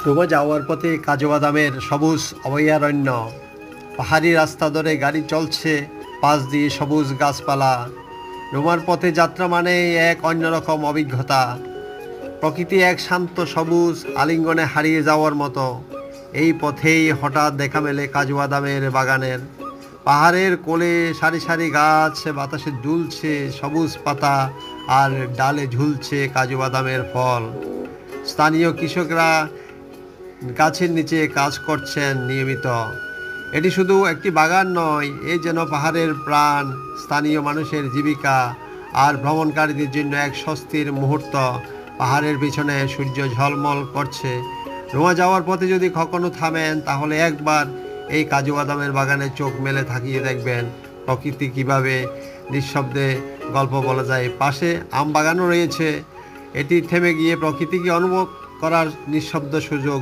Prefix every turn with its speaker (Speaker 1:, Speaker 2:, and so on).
Speaker 1: রোমা যাওয়ার পথে কাজু বাদামের সবুজ অভয়ারণ্য, পাহাড়ি রাস্তা ধরে গাড়ি চলছে, পাশ দিয়ে সবুজ গাছপালা। রোমার পথে যাত্রা মানে এক অন্যরকম অভিজ্ঞতা। প্রকৃতি এক শান্ত সবুজ আলিঙ্গনে হারিয়ে যাওয়ার মতো। এই পথেই হঠাৎ দেখা মেলে কাজু বাদামের বাগানের। পাহাড়ের কোলে সারি সারি গাছ, বাতাসে দুলছে সবুজ পাতা, আর ডালে ঝুলছে কাজু বাদামের ফল। স্থানীয় কৃষকরা গাছের নিচে কাজ করছেন নিয়মিত। এটি শুধু একটি বাগান নয়, এ যেন পাহাড়ের প্রাণ, স্থানীয় মানুষের জীবিকা, আর ভ্রমণকারীদের জন্য এক স্বস্তির মুহূর্ত। পাহাড়ের পিছনে সূর্য ঝলমল করছে। রোমা যাওয়ার পথে যদি কখনো থামেন, তাহলে একবার এই কাজু বাদামের বাগানে চোখ মেলে তাকিয়ে দেখবেন প্রকৃতি কিভাবে নিঃশব্দে গল্প বলা যায়। পাশে আম বাগানও রয়েছে। এটি থেমে গিয়ে প্রকৃতিকে অনুভব করার নিঃশব্দ সুযোগ।